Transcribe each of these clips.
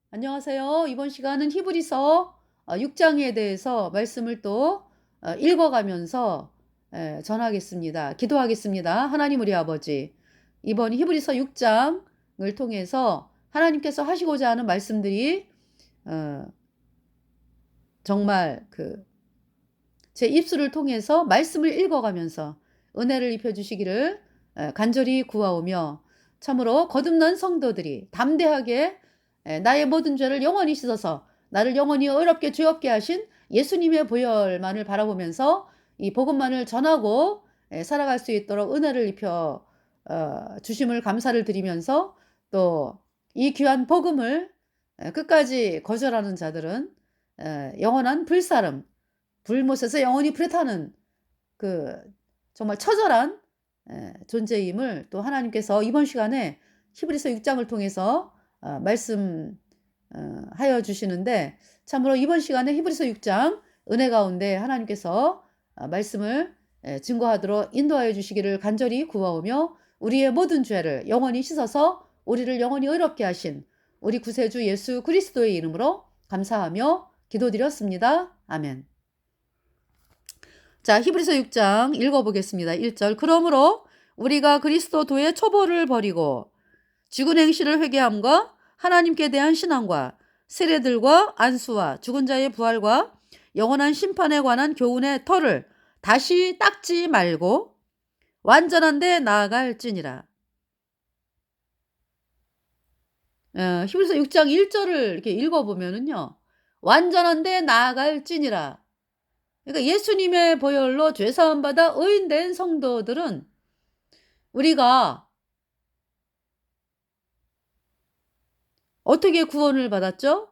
안녕하세요. 이번 시간은 히브리서 6장에 대해서 말씀을 또 읽어가면서 전하겠습니다. 기도하겠습니다. 하나님 우리 아버지, 이번 히브리서 6장을 통해서 하나님께서 하시고자 하는 말씀들이 어, 정말 제 입술을 통해서 말씀을 읽어가면서 은혜를 입혀주시기를 간절히 구하오며, 참으로 거듭난 성도들이 담대하게 나의 모든 죄를 영원히 씻어서 나를 영원히 의롭게 죄 없게 하신 예수님의 보혈만을 바라보면서 이 복음만을 전하고 살아갈 수 있도록 은혜를 입혀 주심을 감사를 드리면서, 또 이 귀한 복음을 끝까지 거절하는 자들은 영원한 불사름, 불못에서 영원히 불에 타는 그 정말 처절한 존재임을 또 하나님께서 이번 시간에 히브리서 6장을 통해서 말씀하여 주시는데, 참으로 이번 시간에 히브리서 6장 은혜 가운데 하나님께서 말씀을 증거하도록 인도하여 주시기를 간절히 구하오며, 우리의 모든 죄를 영원히 씻어서 우리를 영원히 의롭게 하신 우리 구세주 예수 그리스도의 이름으로 감사하며 기도드렸습니다. 아멘. 자, 히브리서 6장 읽어보겠습니다. 1절. 그러므로 우리가 그리스도도의 초보를 버리고 죽은 행실을 회개함과 하나님께 대한 신앙과 세례들과 안수와 죽은 자의 부활과 영원한 심판에 관한 교훈의 터를 다시 닦지 말고 완전한 데 나아갈지니라. 히브리서 6장 1절을 이렇게 읽어보면은요, 완전한 데 나아갈지니라. 그러니까 예수님의 보혈로 죄사함 받아 의인된 성도들은 우리가 어떻게 구원을 받았죠?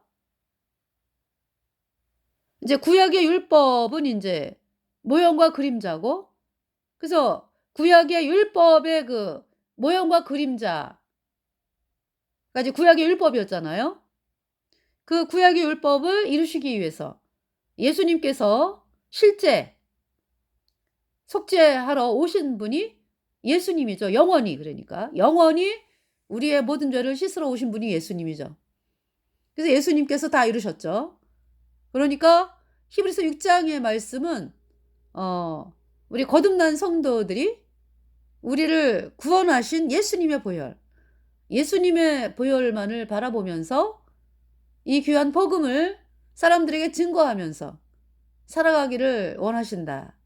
이제 구약의 율법은 이제 모형과 그림자고, 그래서 구약의 율법의 그 모형과 그림자가 이제 구약의 율법이었잖아요. 그 구약의 율법을 이루시기 위해서 예수님께서 실제 속죄하러 오신 분이 예수님이죠. 영원히, 그러니까 영원히 우리의 모든 죄를 씻으러 오신 분이 예수님이죠. 그래서 예수님께서 다 이루셨죠. 그러니까 히브리서 6장의 말씀은 우리 거듭난 성도들이 우리를 구원하신 예수님의 보혈, 예수님의 보혈만을 바라보면서 이 귀한 복음을 사람들에게 증거하면서 살아가기를 원하신다.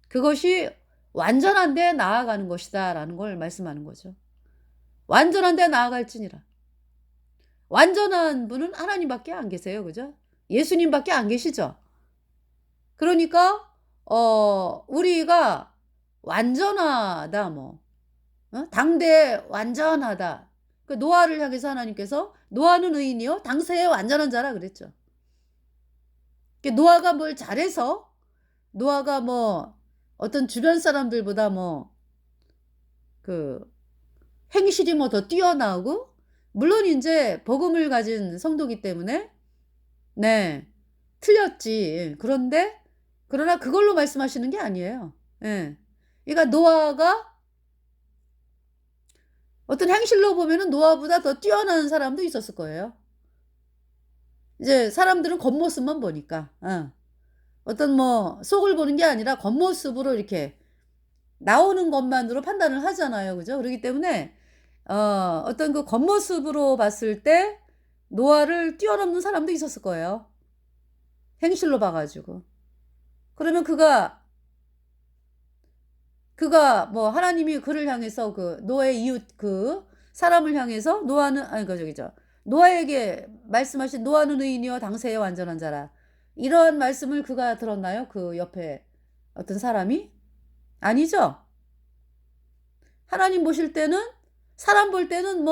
그것이 완전한 데 나아가는 것이다 라는 걸 말씀하는 거죠. 완전한 데 나아갈지니라. 완전한 분은 하나님밖에 안 계세요. 그죠? 예수님밖에 안 계시죠. 그러니까 우리가 완전하다, 당대에 완전하다. 그 노아를 향해서 하나님께서 노아는 의인이요 당세에 완전한 자라 그랬죠. 노아가 뭘 잘해서, 노아가 어떤 주변 사람들보다 행실이 더 뛰어나고, 물론 이제 복음을 가진 성도기 때문에 네, 틀렸지. 그러나 그걸로 말씀하시는 게 아니에요. 예. 그러니까 노아가 어떤 행실로 보면은 노아보다 더 뛰어난 사람도 있었을 거예요. 이제 사람들은 겉모습만 보니까, 어떤 속을 보는 게 아니라 겉모습으로 이렇게 나오는 것만으로 판단을 하잖아요. 그죠? 그렇기 때문에 어떤 그 겉모습으로 봤을 때 노아를 뛰어넘는 사람도 있었을 거예요. 행실로 봐가지고. 그러면 그가 하나님이 그를 향해서 그 노아의 이웃 그 사람을 향해서 노아에게 말씀하신 노아는 의인이여 당세에 완전한 자라. 이러한 말씀을 그가 들었나요? 그 옆에 어떤 사람이? 아니죠. 하나님 보실 때는, 사람 볼 때는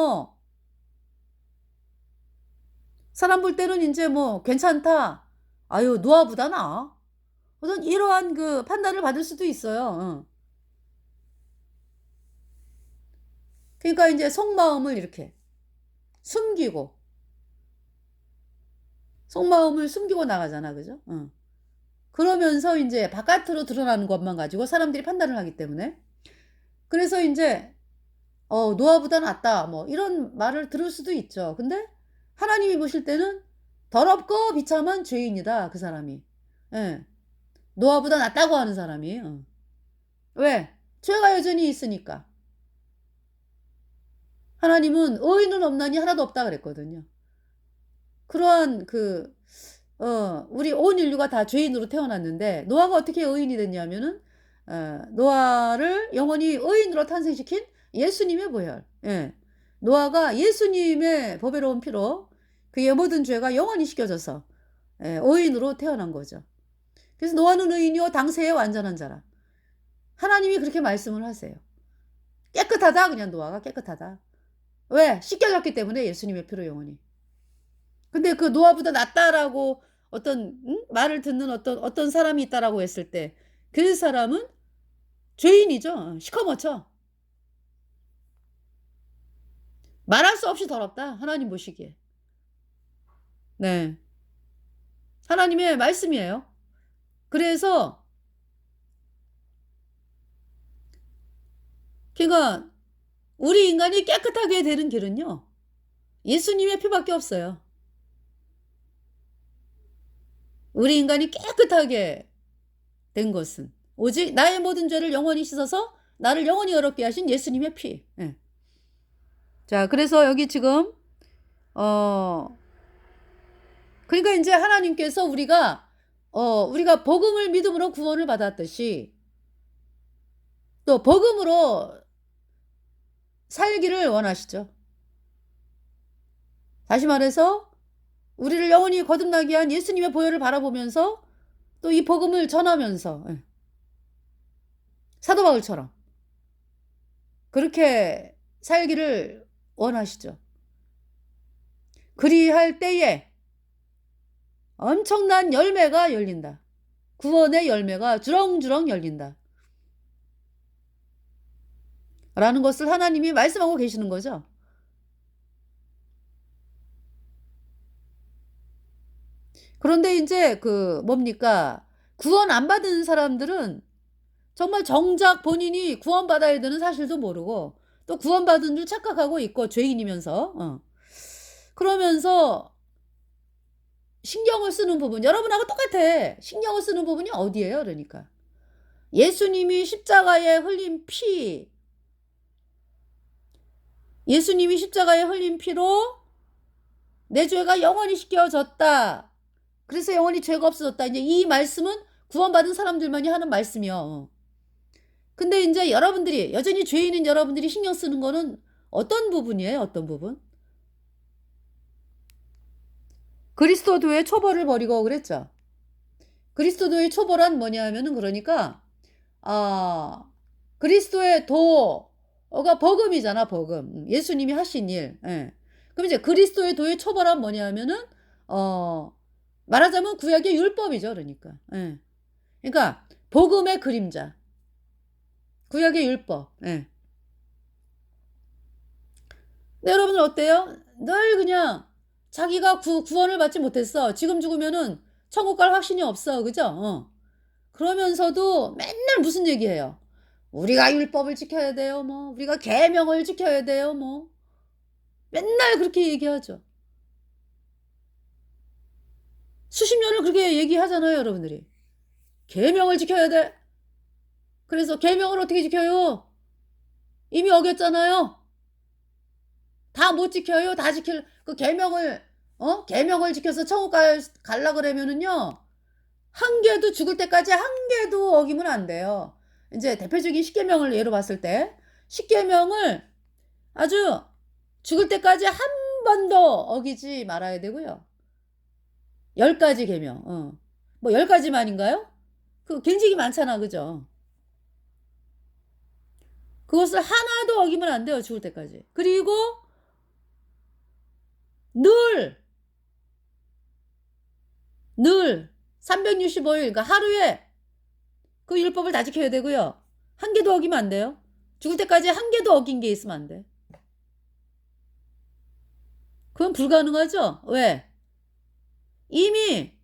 이제 괜찮다. 아유, 노아보다 나아. 우선 이러한 그 판단을 받을 수도 있어요. 그러니까 이제 속마음을 이렇게 숨기고 나가잖아. 그죠? 그러면서 이제 바깥으로 드러나는 것만 가지고 사람들이 판단을 하기 때문에, 그래서 이제 노아보다 낫다 이런 말을 들을 수도 있죠. 근데 하나님이 보실 때는 더럽고 비참한 죄인이다, 그 사람이. 예. 노아보다 낫다고 하는 사람이에요. 왜? 죄가 여전히 있으니까. 하나님은 의인은 없나니 하나도 없다 그랬거든요. 그러한 우리 온 인류가 다 죄인으로 태어났는데 노아가 어떻게 의인이 됐냐면은 노아를 영원히 의인으로 탄생시킨 예수님의 보혈. 예. 노아가 예수님의 보배로운 피로 그의 모든 죄가 영원히 씻겨져서 의인으로 태어난 거죠. 그래서 노아는 의인이요 당세의 완전한 자라. 하나님이 그렇게 말씀을 하세요. 깨끗하다, 그냥 노아가 깨끗하다. 왜? 씻겨졌기 때문에 예수님의 피로 영원히. 근데 그 노아보다 낫다라고 어떤 말을 듣는 어떤 사람이 있다라고 했을 때 그 사람은 죄인이죠. 시커멓죠. 말할 수 없이 더럽다, 하나님 보시기에. 네. 하나님의 말씀이에요. 그래서 그러니까 우리 인간이 깨끗하게 되는 길은요, 예수님의 피밖에 없어요. 우리 인간이 깨끗하게 된 것은 오직 나의 모든 죄를 영원히 씻어서 나를 영원히 어렵게 하신 예수님의 피. 예. 자, 그래서 여기 지금 그러니까 이제 하나님께서 우리가 복음을 믿음으로 구원을 받았듯이 또 복음으로 살기를 원하시죠. 다시 말해서 우리를 영원히 거듭나게 한 예수님의 보혈을 바라보면서 또 이 복음을 전하면서 사도 바울처럼 그렇게 살기를 원하시죠. 그리할 때에 엄청난 열매가 열린다. 구원의 열매가 주렁주렁 열린다. 라는 것을 하나님이 말씀하고 계시는 거죠. 그런데 이제 뭡니까? 구원 안 받은 사람들은 정말 정작 본인이 구원받아야 되는 사실도 모르고 또 구원받은 줄 착각하고 있고 죄인이면서 그러면서 신경을 쓰는 부분, 여러분하고 똑같아. 신경을 쓰는 부분이 어디예요? 그러니까 예수님이 십자가에 흘린 피, 예수님이 십자가에 흘린 피로 내 죄가 영원히 씻겨졌다. 그래서 영원히 죄가 없어졌다. 이제 이 말씀은 구원받은 사람들만이 하는 말씀이요. 근데 이제 여러분들이, 여전히 죄인인 여러분들이 신경 쓰는 거는 어떤 부분이에요? 어떤 부분? 그리스도도의 초벌을 버리고 그랬죠. 그리스도도의 초벌은 뭐냐 하면은 그러니까 그리스도의 도가 복음이잖아, 복음. 예수님이 하신 일. 예. 그럼 이제 그리스도의 도의 초벌은 뭐냐 하면은 말하자면 구약의 율법이죠, 그러니까. 예. 그러니까 복음의 그림자. 구약의 율법. 예. 근데 여러분들 어때요? 늘 그냥 자기가 구원을 받지 못했어. 지금 죽으면은 천국 갈 확신이 없어. 그죠? 그러면서도 맨날 무슨 얘기해요? 우리가 율법을 지켜야 돼요. 뭐 우리가 계명을 지켜야 돼요. 뭐 맨날 그렇게 얘기하죠. 수십 년을 그렇게 얘기하잖아요, 여러분들이. 계명을 지켜야 돼. 그래서 계명을 어떻게 지켜요? 이미 어겼잖아요. 다 못 지켜요. 다 지킬 그 계명을 지켜서 천국 갈라 그러면은요. 한 개도 죽을 때까지 한 개도 어기면 안 돼요. 이제 대표적인 십계명을 예로 봤을 때 십계명을 아주 죽을 때까지 한 번도 어기지 말아야 되고요. 10가지 계명. 뭐 10가지만인가요? 굉장히 많잖아. 그죠? 그것을 하나도 어기면 안 돼요. 죽을 때까지. 그리고 늘 365일, 그러니까 하루에 그 율법을 다 지켜야 되고요. 한 개도 어기면 안 돼요. 죽을 때까지 한 개도 어긴 게 있으면 안 돼. 그건 불가능하죠? 왜? 이미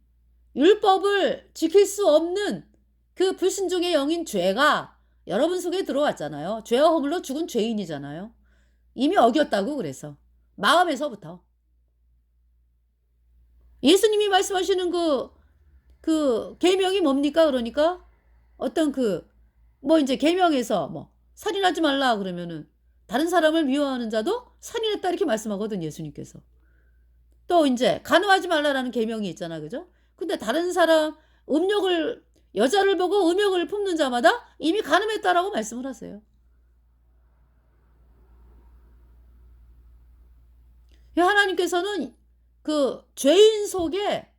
율법을 지킬 수 없는 그 불순종의 영인 죄가 여러분 속에 들어왔잖아요. 죄와 허물로 죽은 죄인이잖아요. 이미 어겼다고. 그래서 마음에서부터. 예수님이 말씀하시는 계명이 뭡니까? 그러니까 어떤 뭐 이제 계명에서 뭐 살인하지 말라 그러면은 다른 사람을 미워하는 자도 살인했다 이렇게 말씀하거든 예수님께서. 또 이제 간음하지 말라라는 계명이 있잖아, 그죠? 근데 다른 사람 여자를 보고 음욕을 품는 자마다 이미 간음했다라고 말씀을 하세요. 하나님께서는 죄인 속에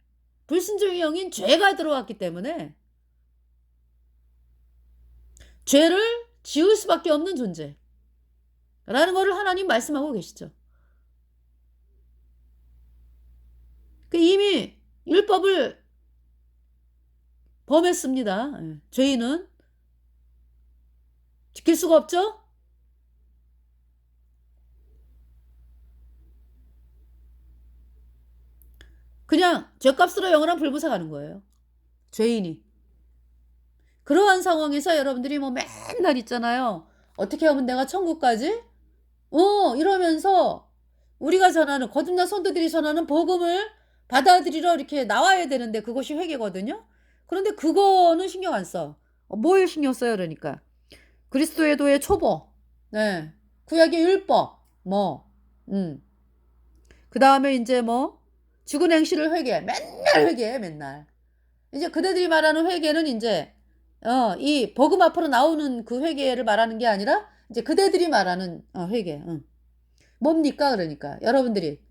불순종의 영인 죄가 들어왔기 때문에 죄를 지을 수밖에 없는 존재라는 거를 하나님 말씀하고 계시죠. 이미 율법을 범했습니다. 죄인은 지킬 수가 없죠. 그냥 죄값으로 영원한 불구사 가는 거예요. 죄인이. 그러한 상황에서 여러분들이 뭐 맨날 있잖아요. 어떻게 하면 내가 천국 가지? 이러면서 우리가 전하는 거듭난 성도들이 전하는 복음을 받아들이러 이렇게 나와야 되는데 그것이 회개거든요. 그런데 그거는 신경 안 써. 뭘 신경 써요 그러니까. 그리스도의 도의 초보. 네. 구약의 율법. 그 다음에 이제 죽은 행실을 회개. 맨날 회개해 맨날. 이제 그대들이 말하는 회개는 이제 이 복음 앞으로 나오는 그 회개를 말하는 게 아니라 이제 그대들이 말하는 회개. 뭡니까 그러니까 여러분들이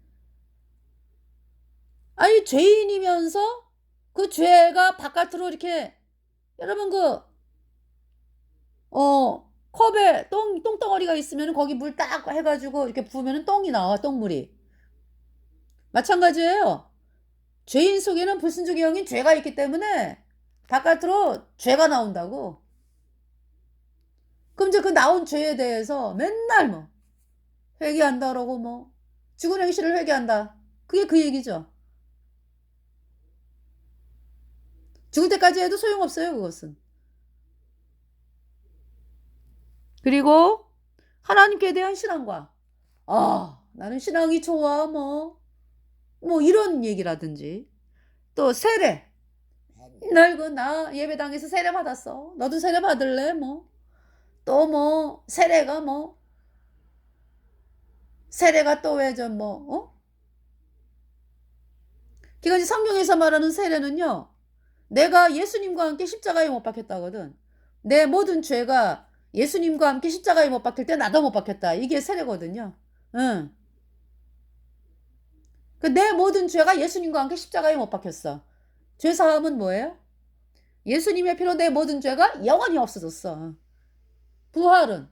아니 죄인이면서 그 죄가 바깥으로 이렇게 여러분 컵에 똥덩어리가 있으면 거기 물 딱 해가지고 이렇게 부으면 똥이 나와 똥물이. 마찬가지예요. 죄인 속에는 불순종의 영인 죄가 있기 때문에 바깥으로 죄가 나온다고. 그럼 이제 그 나온 죄에 대해서 맨날 회개한다 그러고 죽은 행실을 회개한다. 그게 그 얘기죠. 죽을 때까지 해도 소용없어요 그것은. 그리고 하나님께 대한 신앙과 나는 신앙이 좋아 이런 얘기라든지 또 세례 맨날 나 예배당에서 세례 받았어 너도 세례 받을래 또 세례가 세례가 또 왜 그러니까 성경에서 말하는 세례는요 내가 예수님과 함께 십자가에 못 박혔다거든. 내 모든 죄가 예수님과 함께 십자가에 못 박힐 때 나도 못 박혔다. 이게 세례거든요. 응. 내 모든 죄가 예수님과 함께 십자가에 못 박혔어. 죄사함은 뭐예요? 예수님의 피로 내 모든 죄가 영원히 없어졌어. 부활은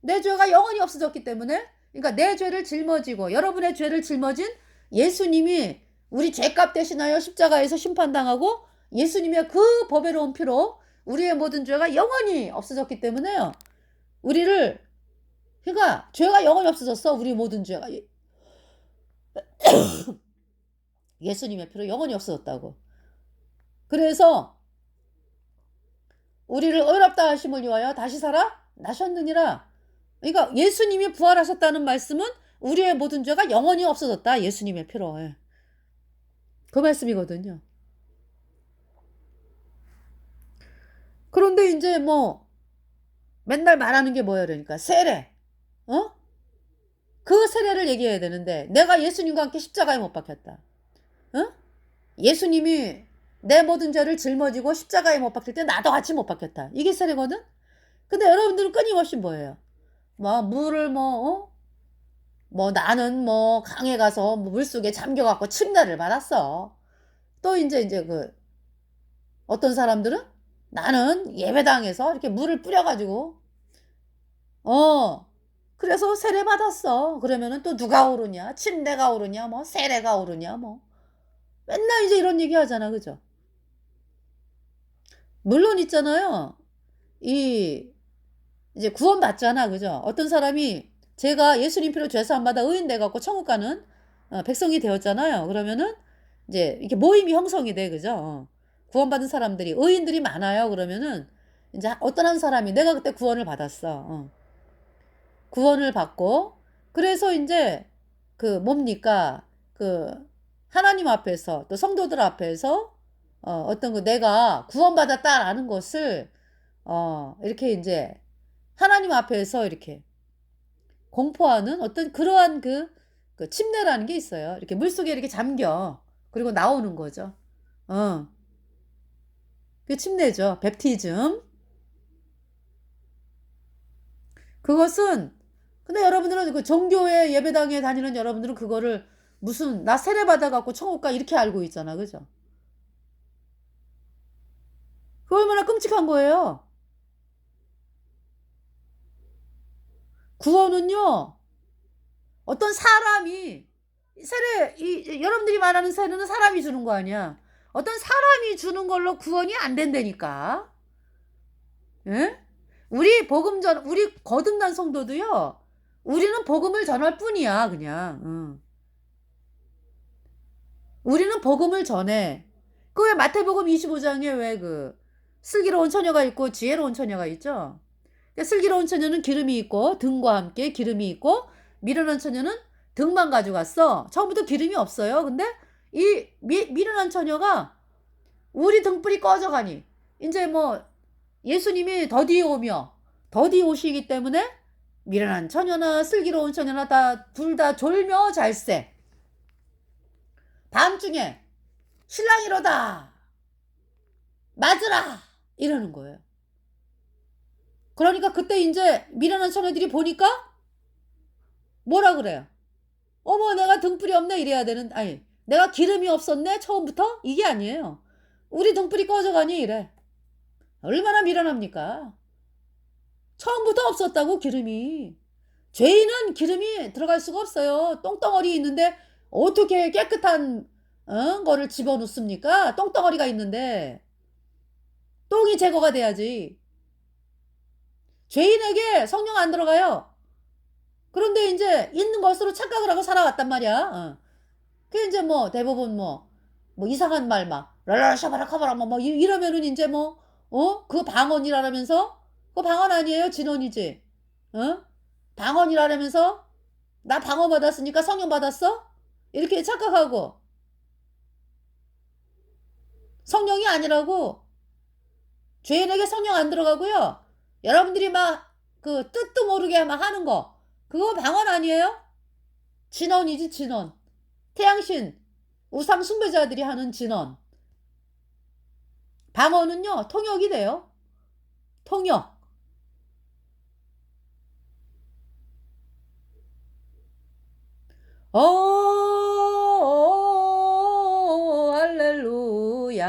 내 죄가 영원히 없어졌기 때문에 그러니까 내 죄를 짊어지고 여러분의 죄를 짊어진 예수님이 우리 죄값 대신하여 십자가에서 심판당하고 예수님의 그 보배로운 피로 우리의 모든 죄가 영원히 없어졌기 때문에요. 우리를 그러니까 죄가 영원히 없어졌어. 우리 모든 죄가 예수님의 피로 영원히 없어졌다고. 그래서 우리를 의롭다 하심을 위하여 다시 살아 나셨느니라. 그러니까 예수님이 부활하셨다는 말씀은 우리의 모든 죄가 영원히 없어졌다. 예수님의 피로. 그 말씀이거든요. 그런데 이제 맨날 말하는 게 뭐예요? 그러니까 세례. 그 세례를 얘기해야 되는데 내가 예수님과 함께 십자가에 못 박혔다. 예수님이 내 모든 죄를 짊어지고 십자가에 못 박힐 때 나도 같이 못 박혔다. 이게 세례거든? 근데 여러분들은 끊임없이 뭐예요? 물을 나는 강에 가서 물속에 잠겨갖고 침례를 받았어. 또 이제 어떤 사람들은 나는 예배당에서 이렇게 물을 뿌려가지고 그래서 세례 받았어. 그러면은 또 누가 오르냐? 침례가 오르냐? 세례가 오르냐? 맨날 이제 이런 얘기 하잖아. 그죠? 물론 있잖아요. 이제 구원 받잖아. 그죠? 어떤 사람이 제가 예수님 피로 죄사함 받아 의인 돼갖고 천국 가는 백성이 되었잖아요. 그러면은 이제 이렇게 모임이 형성이 돼. 그죠? 구원받은 사람들이 의인들이 많아요. 그러면은 이제 어떤 한 사람이 내가 그때 구원을 받았어. 구원을 받고 그래서 이제 뭡니까 하나님 앞에서 또 성도들 앞에서 어떤 그 내가 구원받았다라는 것을 이렇게 이제 하나님 앞에서 이렇게 공포하는 어떤 그러한 그 침례라는 게 있어요. 이렇게 물속에 이렇게 잠겨. 그리고 나오는 거죠. 어. 그 침례죠. 베프티즘. 그것은 근데 여러분들은 그 종교의 예배당에 다니는 여러분들은 그거를 무슨 나 세례 받아 갖고 천국 가 이렇게 알고 있잖아. 그죠? 그 얼마나 끔찍한 거예요. 구원은요. 어떤 사람이 세례 여러분들이 말하는 세례는 사람이 주는 거 아니야. 어떤 사람이 주는 걸로 구원이 안 된다니까. 예? 우리 거듭난 성도도요. 우리는 복음을 전할 뿐이야, 그냥. 응. 우리는 복음을 전해. 그 왜 마태복음 25장에 왜 그 슬기로운 처녀가 있고 지혜로운 처녀가 있죠? 그러니까 슬기로운 처녀는 기름이 있고 등과 함께 기름이 있고 미련한 처녀는 등만 가져갔어. 처음부터 기름이 없어요. 근데 이 미련한 처녀가 우리 등불이 꺼져가니 이제 뭐 예수님이 더디에 오며 더디 오시기 때문에 미련한 처녀나 슬기로운 처녀나 둘 다 졸며 잘세. 밤중에 신랑이로다 맞으라 이러는 거예요. 그러니까 그때 이제 미련한 처녀들이 보니까 뭐라 그래요? 어머 내가 등불이 없네 이래야 되는 아니 내가 기름이 없었네 처음부터 이게 아니에요. 우리 등불이 꺼져가니 이래. 얼마나 미련합니까? 처음부터 없었다고 기름이. 죄인은 기름이 들어갈 수가 없어요. 똥덩어리 있는데 어떻게 깨끗한 거를 집어넣습니까? 똥덩어리가 있는데 똥이 제거가 돼야지. 죄인에게 성령 안 들어가요. 그런데 이제 있는 것으로 착각을 하고 살아왔단 말이야. 그 이제 뭐 대부분 뭐 이상한 말 막 랄라 샤바라 카바라 뭐 이러면은 이제 그 방언이라면서 그 방언 아니에요 진언이지. 방언이라면서 나 방언 받았으니까 성령 받았어? 이렇게 착각하고 성령이 아니라고. 죄인에게 성령 안 들어가고요. 여러분들이 막 그 뜻도 모르게 막 하는 거 그거 방언 아니에요? 진언이지 진언. 태양신 우상 숭배자들이 하는 진언. 방언은요 통역이 돼요. 통역.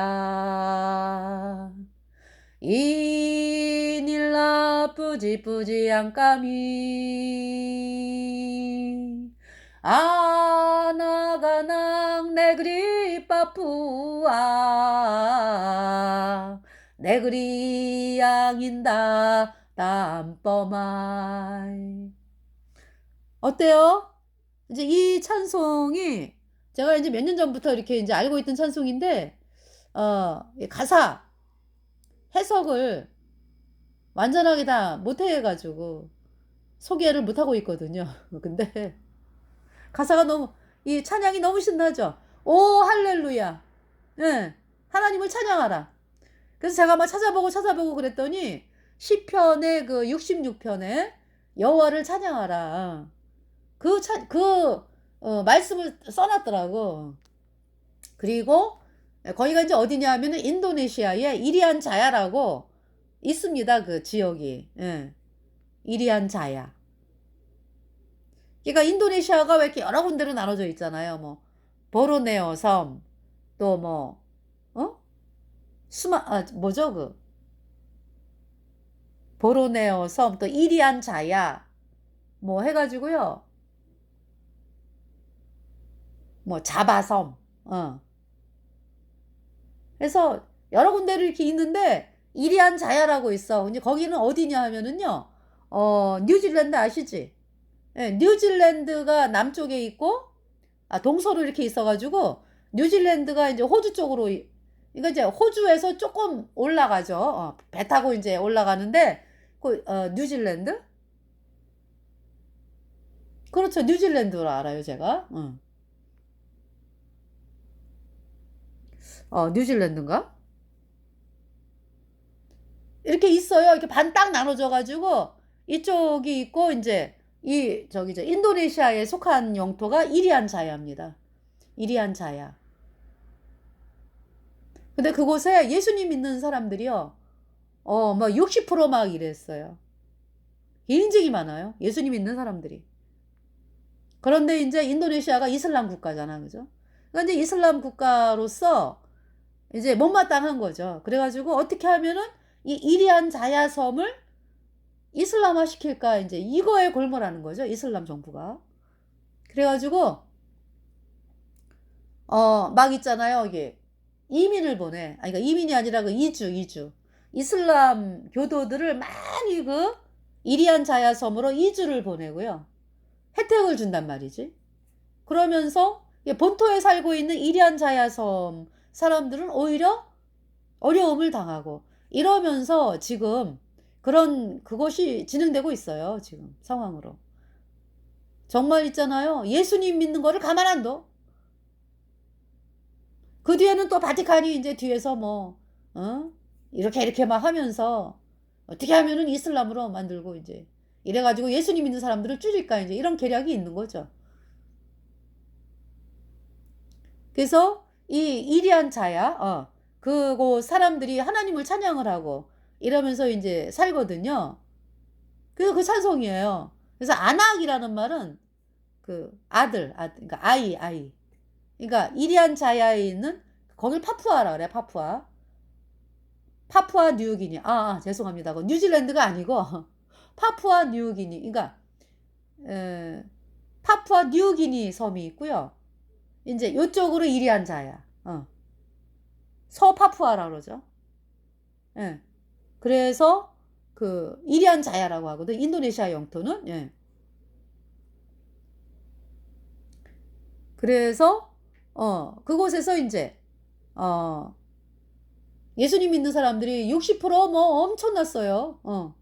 할렐루야. 이닐라 뿌지뿌지 안까미 아나가낭 네그리 빠푸아 네그리 양인다 땀뻐마이. 어때요? 이제 이 찬송이 제가 이제 몇 년 전부터 이렇게 이제 알고 있던 찬송인데 가사 해석을 완전하게 다 못해가지고 소개를 못하고 있거든요. 근데 가사가 너무 이 찬양이 너무 신나죠. 오 할렐루야. 예, 하나님을 찬양하라. 그래서 제가 막 찾아보고 그랬더니 시편의 그 66편에 여호와를 찬양하라. 말씀을 써놨더라고. 그리고 거기가 이제 어디냐 하면은 인도네시아의 이리안 자야라고 있습니다. 그 지역이. 예. 이리안 자야. 그러니까 인도네시아가 왜 이렇게 여러 군데로 나눠져 있잖아요. 뭐 보르네오 섬, 또 어? 뭐죠 그 보르네오 섬, 또 이리안 자야, 뭐 해가지고요. 뭐 자바섬, 그래서 여러 군데로 이렇게 있는데 이리안 자야라고 있어. 근데 거기는 어디냐 하면은요, 뉴질랜드 아시지? 예, 뉴질랜드가 남쪽에 있고, 동서로 이렇게 있어가지고, 뉴질랜드가 이제 호주 쪽으로, 이거 이제 호주에서 조금 올라가죠. 배 타고 이제 올라가는데, 뉴질랜드? 그렇죠. 뉴질랜드로 알아요, 제가. 뉴질랜드인가? 이렇게 있어요. 이렇게 반 딱 나눠져 가지고 이쪽이 있고 이제 이 저기 저 인도네시아에 속한 영토가 이리안 자야입니다. 이리안 자야. 근데 그곳에 예수님 믿는 사람들이요. 막 60%막 이랬어요. 굉장히 많아요. 예수님 믿는 사람들이. 그런데 이제 인도네시아가 이슬람 국가잖아. 그죠? 그러니까 이제 이슬람 국가로서 이제 못마땅한 거죠. 그래가지고 어떻게 하면은 이 이리안 자야섬을 이슬람화 시킬까 이제 이거에 골몰하는 거죠. 이슬람 정부가. 그래가지고 막 있잖아요. 이게 이민을 보내. 아니 그러니까 이민이 아니라 그 이주. 이슬람 교도들을 많이 그 이리안 자야섬으로 이주를 보내고요. 혜택을 준단 말이지. 그러면서 본토에 살고 있는 이리안 자야섬 사람들은 오히려 어려움을 당하고 이러면서 지금 그것이 진행되고 있어요. 지금 상황으로. 정말 있잖아요. 예수님 믿는 거를 가만 안 둬. 그 뒤에는 또 바티칸이 이제 뒤에서 이렇게 막 하면서 어떻게 하면은 이슬람으로 만들고 이제 이래가지고 예수님 믿는 사람들을 줄일까 이제 이런 계략이 있는 거죠. 그래서 이 이리안 자야, 그곳 사람들이 하나님을 찬양을 하고 이러면서 이제 살거든요. 그 찬송이에요. 그래서 안악이라는 말은 그 그러니까 아이. 그러니까 이리안 자야에 있는 거길 파푸아라 그래, 파푸아. 파푸아 뉴기니. 죄송합니다. 그 뉴질랜드가 아니고 파푸아 뉴기니. 그러니까 에, 파푸아 뉴기니 섬이 있고요. 이제 요쪽으로 이리안 자야. 서파푸아라 그러죠. 예. 그래서 그 이리안 자야라고 하거든. 인도네시아 영토는. 예. 그래서 그곳에서 이제 어 예수님 믿는 사람들이 60%뭐 엄청났어요.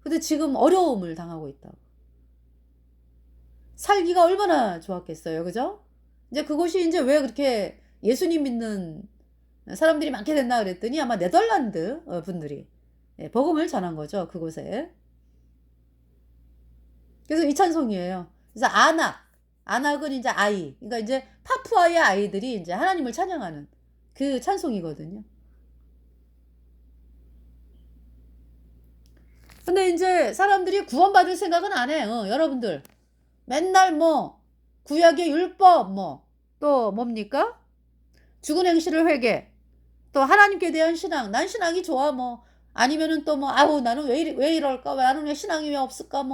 근데 지금 어려움을 당하고 있다고. 살기가 얼마나 좋았겠어요. 그죠? 이제 그곳이 이제 왜 그렇게 예수님 믿는 사람들이 많게 됐나 그랬더니 아마 네덜란드 분들이 복음을 전한 거죠. 그곳에. 그래서 이 찬송이에요. 그래서 안악은 이제 아이. 그러니까 이제 파푸아의 아이들이 이제 하나님을 찬양하는 그 찬송이거든요. 근데 이제 사람들이 구원받을 생각은 안 해. 여러분들. 맨날 구약의 율법 또 뭡니까? 죽은 행실을 회개. 또 하나님께 대한 신앙. 난 신앙이 좋아 아니면은 또 아우 나는 왜 이럴까? 나는 왜 신앙이 왜 없을까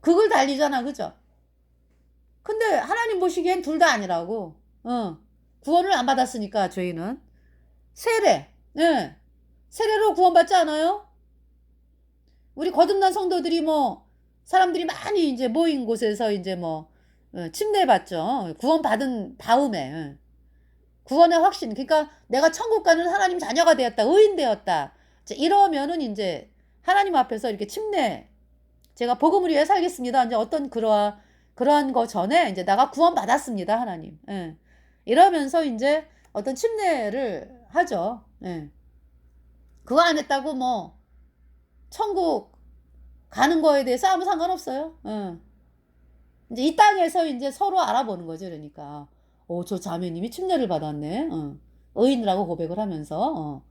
그걸 달리잖아. 그죠? 근데 하나님 보시기엔 둘 다 아니라고. 구원을 안 받았으니까 저희는 세례. 네. 세례로 구원받지 않아요? 우리 거듭난 성도들이 사람들이 많이 이제 모인 곳에서 이제 침례받죠. 구원받은 다음에. 구원의 확신. 그러니까 내가 천국 가는 하나님 자녀가 되었다. 의인 되었다. 이러면은 이제 하나님 앞에서 이렇게 제가 복음을 위해 살겠습니다. 이제 어떤 그러한 거 전에 이제 내가 구원받았습니다. 하나님. 예. 이러면서 이제 어떤 침례를 하죠. 예. 그거 안 했다고 천국 가는 거에 대해서 아무 상관없어요. 이제 이 땅에서 이제 서로 알아보는 거죠. 그러니까. 저 자매님이 침례를 받았네. 의인이라고 고백을 하면서.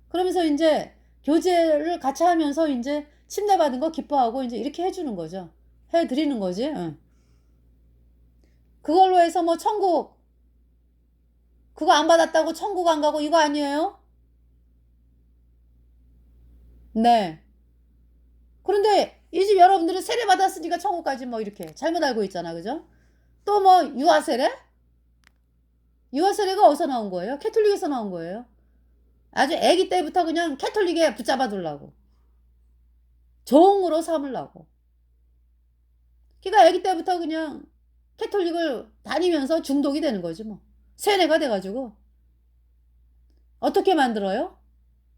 그러면서 이제 교제를 같이 하면서 이제 침례 받은 거 기뻐하고 이제 이렇게 해주는 거죠. 해드리는 거지. 그걸로 해서 천국, 그거 안 받았다고 천국 안 가고 이거 아니에요? 네. 그런데 이 집 여러분들은 세례 받았으니까 천국 가지 이렇게 잘못 알고 있잖아. 그죠? 또 유아 세례? 유아 세례가 어디서 나온 거예요? 캐톨릭에서 나온 거예요. 아주 아기 때부터 그냥 캐톨릭에 붙잡아 두려고. 종으로 삼으려고. 그러니까 아기 때부터 그냥 캐톨릭을 다니면서 중독이 되는 거지 세뇌가 돼가지고. 어떻게 만들어요?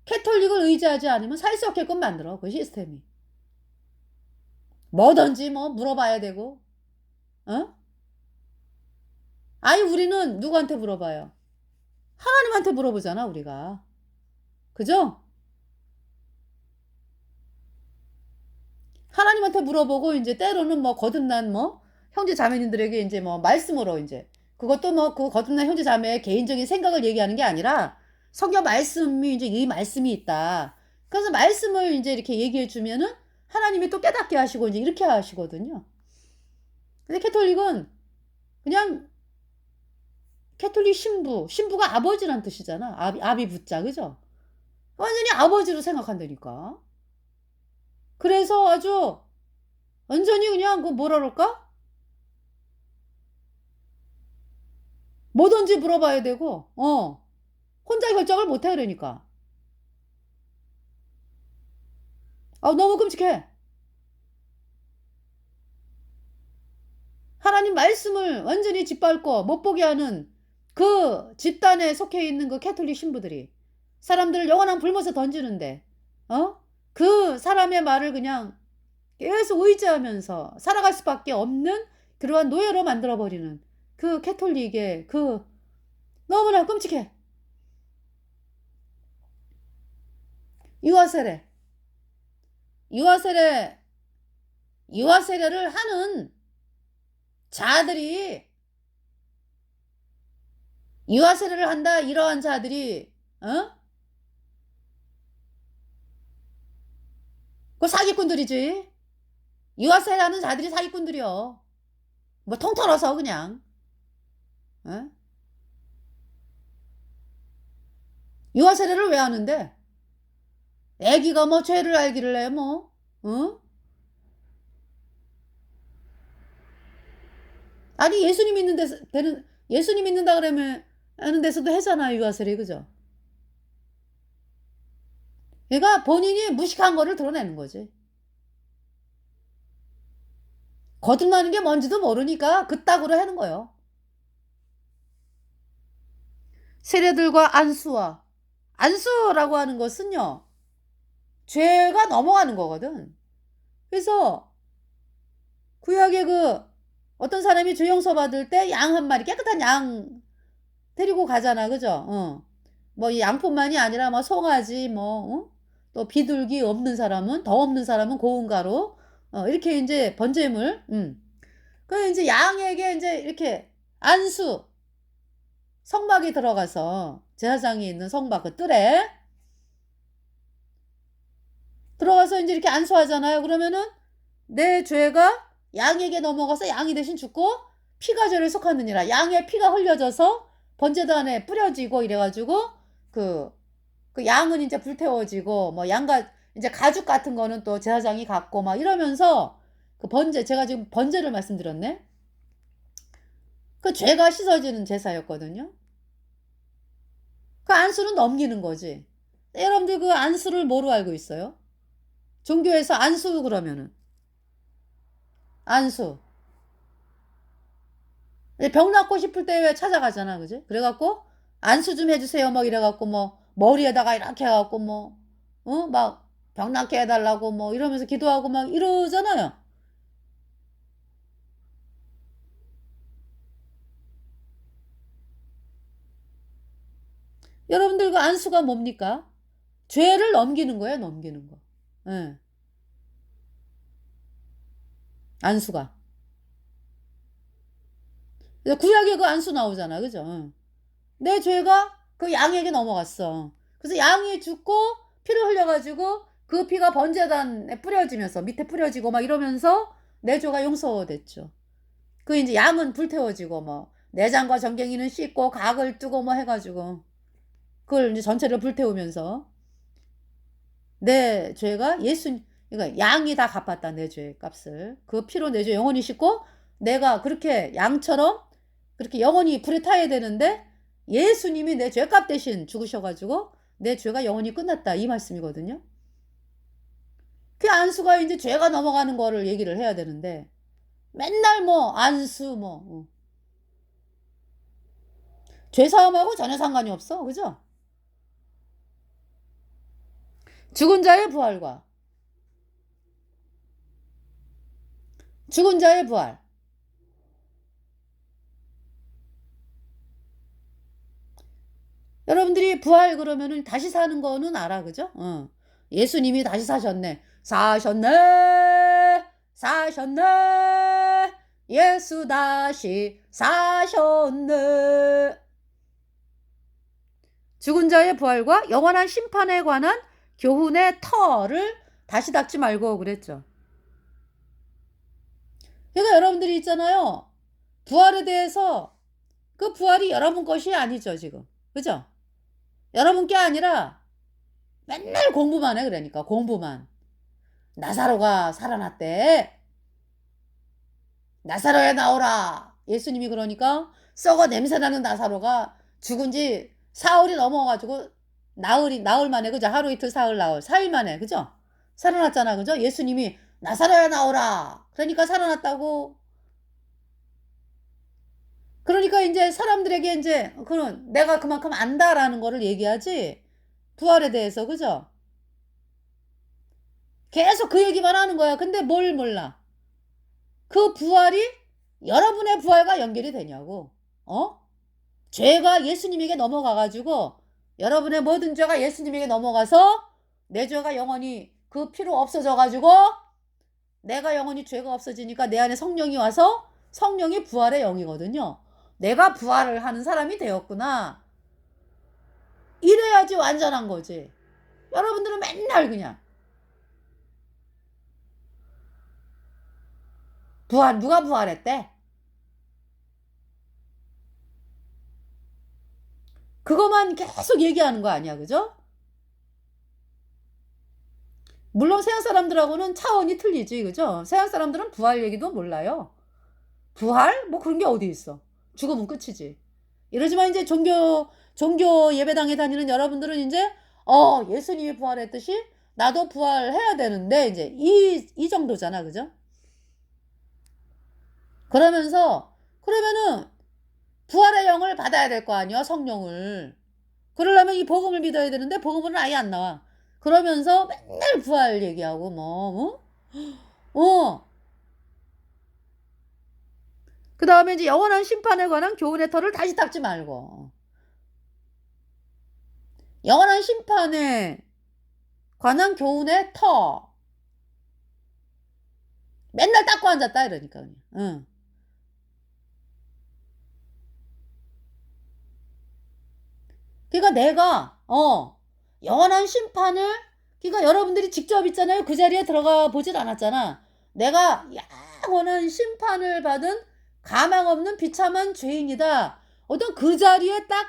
캐톨릭을 의지하지 않으면 살 수 없게끔 만들어. 그 시스템이. 뭐든지 물어봐야 되고. 아니 우리는 누구한테 물어봐요? 하나님한테 물어보잖아, 우리가. 그죠? 하나님한테 물어보고 인제 때로는 뭐 거듭난 뭐 형제 자매님들에게 인제 뭐 말씀으로 인제 그것도 뭐 그 거듭난 형제 자매의 개인적인 생각을 얘기하는 게 아니라 성경 말씀이 인제 이 말씀이 있다. 그래서 말씀을 인제 이렇게 얘기해 주면은 하나님이 또 깨닫게 하시고 인제 이렇게 하시거든요. 근데 캐톨릭은 그냥 캐톨릭 신부, 신부가 아버지란 뜻이잖아. 아비 붙자. 그죠? 완전히 아버지로 생각한다니까. 그래서 아주 완전히 그냥 그 뭐라 그럴까? 뭐든지 물어봐야 되고 혼자 결정을 못 해 그러니까. 너무 끔찍해. 하나님 말씀을 완전히 짓밟고 못 보게 하는 그 집단에 속해 있는 그 캐톨릭 신부들이 사람들을 영원한 불못에 던지는데 그 사람의 말을 그냥 계속 의지하면서 살아갈 수밖에 없는 그러한 노예로 만들어 버리는 그 캐톨릭의 그 너무나 끔찍해. 유아세례. 유아세례 유아세례를 하는 자들이 유아세례를 한다 이러한 자들이 그 사기꾼들이지. 유아세례하는 자들이 사기꾼들이요. 뭐 통틀어서 그냥. 어? 유아세례를 왜 하는데? 애기가 뭐 죄를 알기를 해 뭐. 어? 아니 예수님 믿는 데서 되는 예수님 믿는다 그러면 하는 데서도 해잖아요 유아세례 그죠? 그러니까 본인이 무식한 거를 드러내는 거지. 거듭나는 게 뭔지도 모르니까 그따구로 하는 거예요. 세례들과 안수라고 하는 것은요. 죄가 넘어가는 거거든. 그래서 구약에 그 어떤 사람이 죄 용서 받을 때 양 한 마리 깨끗한 양 데리고 가잖아. 그죠? 뭐 이 양뿐만이 아니라 뭐 송아지 뭐 또 비둘기 없는 사람은 더 없는 사람은 고운 가루 이렇게 인제 번제물 그 인제 양에게 인제 이렇게 안수 성막에 들어가서 제사장이 있는 성막 그 뜰에 들어가서 인제 이렇게 안수하잖아요. 그러면은 내 죄가 양에게 넘어가서 양이 대신 죽고 피가 죄를 속하느니라. 양의 피가 흘려져서 번제단에 뿌려지고 이래 가지고 그 양은 인제 불태워지고 뭐 양가 인제 가죽 같은 거는 또 제사장이 갖고 막 이러면서 그 번제 제가 지금 번제를 말씀드렸네. 그 죄가 씻어지는 제사였거든요. 그 안수는 넘기는 거지. 여러분들 그 안수를 뭐로 알고 있어요? 종교에서 안수 그러면은 안수. 병 낫고 싶을 때 왜 찾아가잖아. 그지? 그래 갖고 안수 좀 해 주세요. 막 이래 갖고 뭐 머리에다가 이렇게 해 갖고 뭐 막 병 낫게 해 달라고 뭐 이러면서 기도하고 막 이러잖아요. 여러분들 그 안수가 뭡니까? 죄를 넘기는 거예요, 넘기는 거. 예. 안수가. 구약에 그 안수 나오잖아. 그죠? 내 죄가 그 양에게 넘어갔어. 그래서 양이 죽고 피를 흘려 가지고 그 피가 번제단에 뿌려지면서 밑에 뿌려지고 막 이러면서 내 죄가 용서됐죠. 그 인제 양은 불태워지고 뭐 내장과 전갱이는 씻고 각을 뜨고 뭐 해 가지고 그걸 인제 전체를 불태우면서 내 죄가 그러니까 양이 다 갚았다 내 죄 값을. 그 피로 내 죄 영원히 씻고 내가 그렇게 양처럼 그렇게 영원히 불에 타야 되는데 예수님이 내 죄값 대신 죽으셔 가지고 내 죄가 영원히 끝났다 이 말씀이거든요. 그 안수가 인제 죄가 넘어가는 거를 얘기를 해야 되는데 맨날 뭐 안수 뭐 죄 사함하고 전혀 상관이 없어. 그죠? 죽은 자의 부활과 죽은 자의 부활. 여러분들이 부활 그러면은 다시 사는 거는 알아. 그죠? 예수님이 다시 사셨네. 사셨네. 사셨네. 예수 다시 사셨네. 죽은 자의 부활과 영원한 심판에 관한 교훈의 터를 다시 닫지 말고 그랬죠. 그러니까 여러분들이 있잖아요. 부활에 대해서 그 부활이 여러분 것이 아니죠, 지금. 그죠? 여러분 게 아니라 맨날 공부만 해. 그러니까 공부만. 나사로가 살아났대. 나사로야 나오라. 예수님이 그러니까 썩어 냄새나는 나사로가 죽은 지 사흘이 넘어가지고 나흘 만에, 그죠? 하루 이틀 사흘 나흘 4일 만에, 그죠? 살아났잖아. 그죠? 예수님이 나사로야 나오라. 그러니까 살아났다고. 그러니까 이제 사람들에게 이제 그런 내가 그만큼 안다라는 거를 얘기하지. 부활에 대해서. 그죠? 계속 그 얘기만 하는 거야. 근데 뭘 몰라? 그 부활이 여러분의 부활과 연결이 되냐고. 죄가 예수님에게 넘어가가지고 여러분의 모든 죄가 예수님에게 넘어가서 내 죄가 영원히 그 피로 없어져가지고 내가 영원히 죄가 없어지니까 내 안에 성령이 와서 성령이 부활의 영이거든요. 내가 부활을 하는 사람이 되었구나. 이래야지 완전한 거지. 여러분들은 맨날 그냥 부활, 누가 부활했대? 그것만 계속 얘기하는 거 아니야. 그죠? 물론 서양 사람들하고는 차원이 틀리지. 그죠? 서양 사람들은 부활 얘기도 몰라요. 부활? 뭐 그런 게 어디 있어. 죽으면 끝이지. 이러지만 이제 종교 예배당에 다니는 여러분들은 이제 예수님이 부활했듯이 나도 부활해야 되는데 이제 이 정도잖아. 그죠? 그러면은 부활의 영을 받아야 될 거 아니야. 성령을. 그러려면 이 복음을 믿어야 되는데 복음은 아예 안 나와. 그러면서 맨날 부활 얘기하고 그 다음에 이제 영원한 심판에 관한 교훈의 터를 다시 닦지 말고. 영원한 심판에 관한 교훈의 터. 맨날 닦고 앉았다 이러니까 그냥. 응. 그러니까 내가 영원한 심판을, 그러니까 여러분들이 직접 있잖아요. 그 자리에 들어가 보질 않았잖아. 내가 영원한 심판을 받은 가망 없는 비참한 죄인이다. 어떤 그 자리에 딱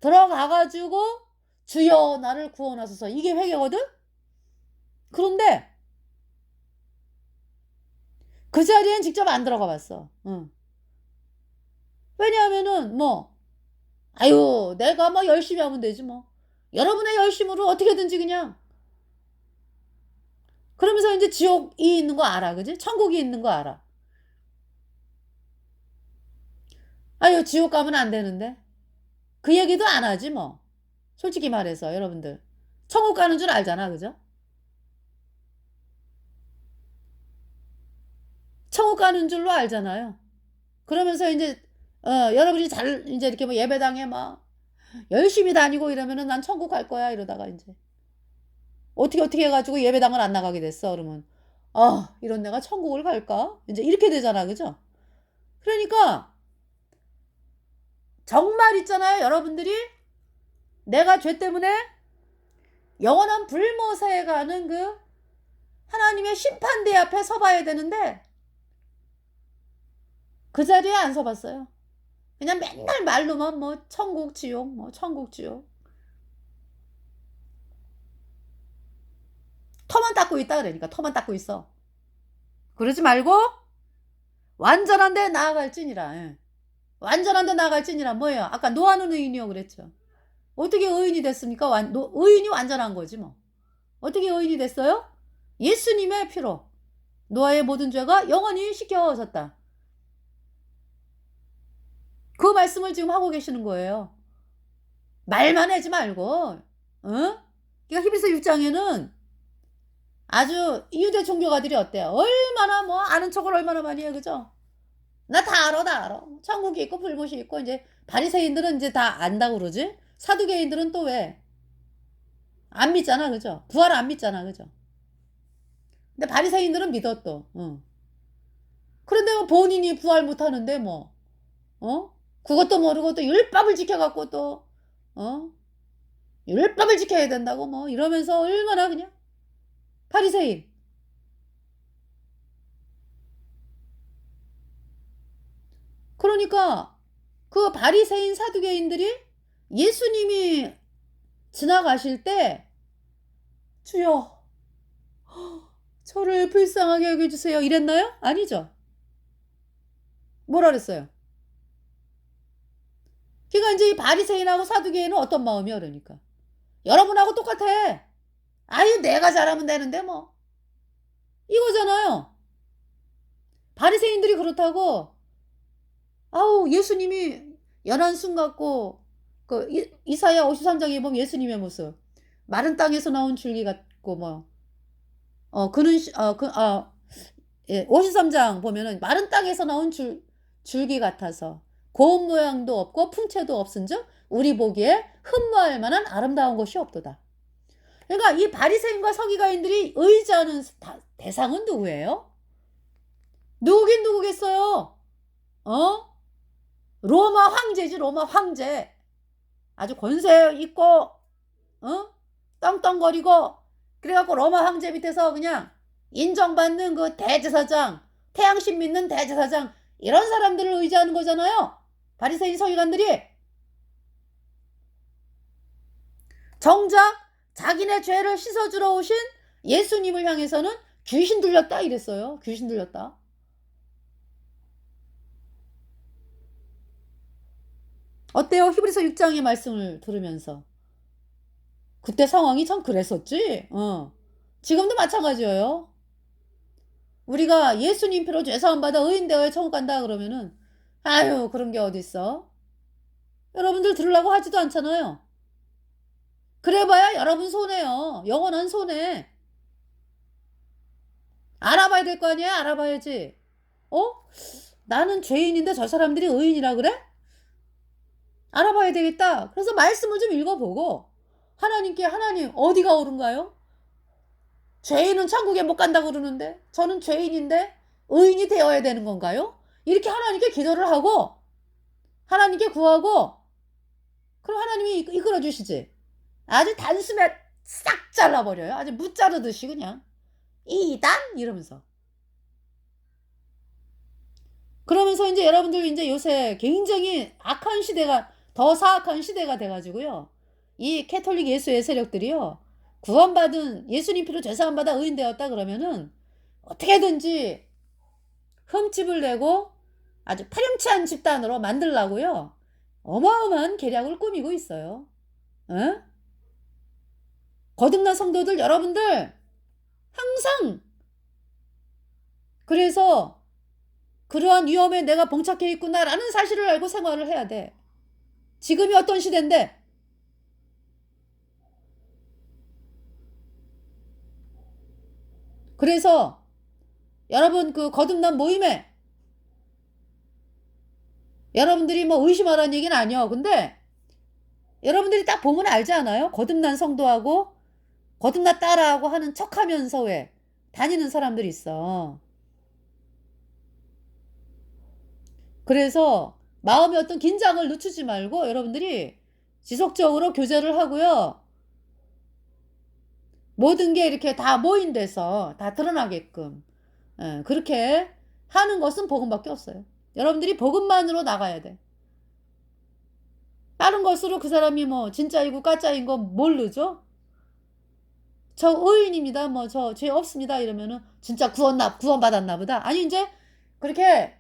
들어가가지고 주여 나를 구원하소서. 이게 회개거든? 그런데 그 자리엔 직접 안 들어가 봤어. 응. 왜냐하면은 아유 내가 뭐 열심히 하면 되지 뭐. 여러분의 열심으로 어떻게든지 그냥. 그러면서 이제 지옥이 있는 거 알아. 그지? 천국이 있는 거 알아. 아유 지옥 가면 안 되는데. 그 얘기도 안 하지 뭐. 솔직히 말해서 여러분들. 천국 가는 줄 알잖아. 그죠? 천국 가는 줄로 알잖아요. 그러면서 이제 여러분이 잘 이제 이렇게 뭐 예배당에 막 열심히 다니고 이러면은 난 천국 갈 거야 이러다가 이제 어떻게 해가지고 예배당을 안 나가게 됐어. 그러면 이런 내가 천국을 갈까? 이제 이렇게 되잖아. 그죠? 그러니까 정말 있잖아요. 여러분들이 내가 죄 때문에 영원한 불못에 가는 그 하나님의 심판대 앞에 서봐야 되는데 그 자리에 안 서봤어요. 그냥 맨날 말로만 뭐 천국 지옥 뭐 천국 지옥 터만 닦고 있다. 그러니까 터만 닦고 있어. 그러지 말고 완전한 데 나아갈지니라. 예. 완전한 데 나아갈지니라 뭐예요? 아까 노아는 의인이요 그랬죠. 어떻게 의인이 됐습니까? 의인이 완전한 거지 뭐. 어떻게 의인이 됐어요? 예수님의 피로 노아의 모든 죄가 영원히 씻겨졌다. 그 말씀을 지금 하고 계시는 거예요. 말만 하지 말고. 그러니까 히브리서 6장에는 아주 유대 종교가들이 어때요? 얼마나 뭐 아는 척을 얼마나 많이 해. 그죠? 나 다 알아. 천국이 있고 불못이 있고 이제 바리새인들은 이제 다 안다고 그러지. 사두개인들은 또 왜? 안 믿잖아, 그죠? 부활 안 믿잖아, 그죠? 근데 바리새인들은 믿어 또. 그런데 뭐 본인이 부활 못하는데 뭐, 그것도 모르고 또 율법을 지켜갖고 또, 어? 율법을 지켜야 된다고 뭐 이러면서 얼마나 그냥 바리새인. 그러니까 그 바리새인 사두개인들이 예수님이 지나가실 때 주여 저를 불쌍하게 여겨주세요 이랬나요? 아니죠. 뭐라 그랬어요? 그러니까 이제 이 바리새인하고 사두개인은 어떤 마음이야 그러니까. 여러분하고 똑같아. 아유 내가 잘하면 되는데 뭐. 이거잖아요. 바리새인들이 그렇다고 아우 예수님이 연한순 같고 그 이사야 53장에 보면 예수님의 모습 마른 땅에서 나온 줄기 같고 뭐 그는 예, 53장 보면은 마른 땅에서 나온 줄기 같아서 고운 모양도 없고 풍채도 없은즉 우리 보기에 흠모할 만한 아름다운 것이 없도다. 그러니까 이 바리새인과 서기관인들이 의지하는 대상은 누구예요? 누구긴 누구겠어요? 어? 로마 황제지, 로마 황제. 아주 권세 있고 떵떵거리고 그래갖고 로마 황제 밑에서 그냥 인정받는 그 대제사장, 태양신 믿는 대제사장 이런 사람들을 의지하는 거잖아요. 바리새인 서기관들이. 정작 자기네 죄를 씻어주러 오신 예수님을 향해서는 귀신 들렸다 이랬어요. 귀신 들렸다. 어때요? 히브리서 6장의 말씀을 들으면서. 그때 상황이 참 그랬었지. 지금도 마찬가지예요. 우리가 예수님 피로 죄사함 받아 의인 되어 천국 간다 그러면은 아유 그런 게 어딨어. 여러분들 들으려고 하지도 않잖아요. 그래봐야 여러분 손해요. 영원한 손해. 알아봐야 될 거 아니야. 알아봐야지. 나는 죄인인데 저 사람들이 의인이라 그래? 알아봐야 되겠다. 그래서 말씀을 좀 읽어보고 하나님께 하나님 어디가 옳은가요? 죄인은 천국에 못 간다고 그러는데 저는 죄인인데 의인이 되어야 되는 건가요? 이렇게 하나님께 기도를 하고 하나님께 구하고 그럼 하나님이 이끌어 주시지. 아주 단숨에 싹 잘라버려요. 아주 무자르듯이 그냥 이단 이러면서. 그러면서 이제 여러분들 이제 요새 굉장히 악한 시대가 더 사악한 시대가 돼가지고요. 이 캐톨릭 예수의 세력들이요. 구원받은 예수님 피로 죄사함 받아 의인 되었다 그러면은 어떻게든지 흠집을 내고 아주 파렴치한 집단으로 만들라고요. 어마어마한 계략을 꾸미고 있어요. 에? 거듭난 성도들 여러분들 항상 그래서 그러한 위험에 내가 봉착해 있구나라는 사실을 알고 생활을 해야 돼. 지금이 어떤 시대인데 그래서 여러분 그 거듭난 모임에 여러분들이 뭐 의심하라는 얘기는 아니야. 근데 여러분들이 딱 보면 알지 않아요? 거듭난 성도하고 거듭났다라고 하는 척하면서 왜 다니는 사람들이 있어. 그래서 마음의 어떤 긴장을 늦추지 말고 여러분들이 지속적으로 교제를 하고요. 모든 게 이렇게 다 모인 데서 다 드러나게끔 그렇게 하는 것은 복음밖에 없어요. 여러분들이 복음만으로 나가야 돼. 다른 것으로 그 사람이 뭐 진짜이고 가짜인 거 모르죠? 저 의인입니다. 뭐 저 죄 없습니다. 이러면은 진짜 구원받았나 보다. 아니 이제 그렇게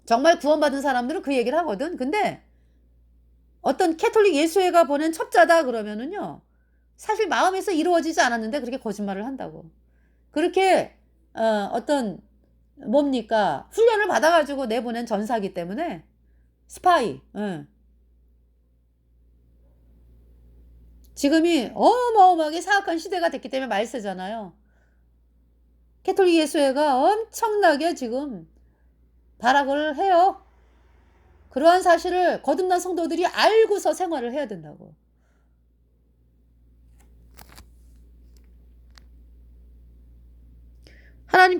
정말 구원받은 사람들은 그 얘기를 하거든. 근데 어떤 캐톨릭 예수회가 보낸 첩자다 그러면은요. 사실 마음에서 이루어지지 않았는데 그렇게 거짓말을 한다고. 그렇게 어떤 뭡니까 훈련을 받아가지고 내보낸 전사기 때문에 스파이. 지금이 어마어마하게 사악한 시대가 됐기 때문에 말세잖아요. 캐톨릭 예수회가 엄청나게 지금 발악을 해요. 그러한 사실을 거듭난 성도들이 알고서 생활을 해야 된다고. 하나님께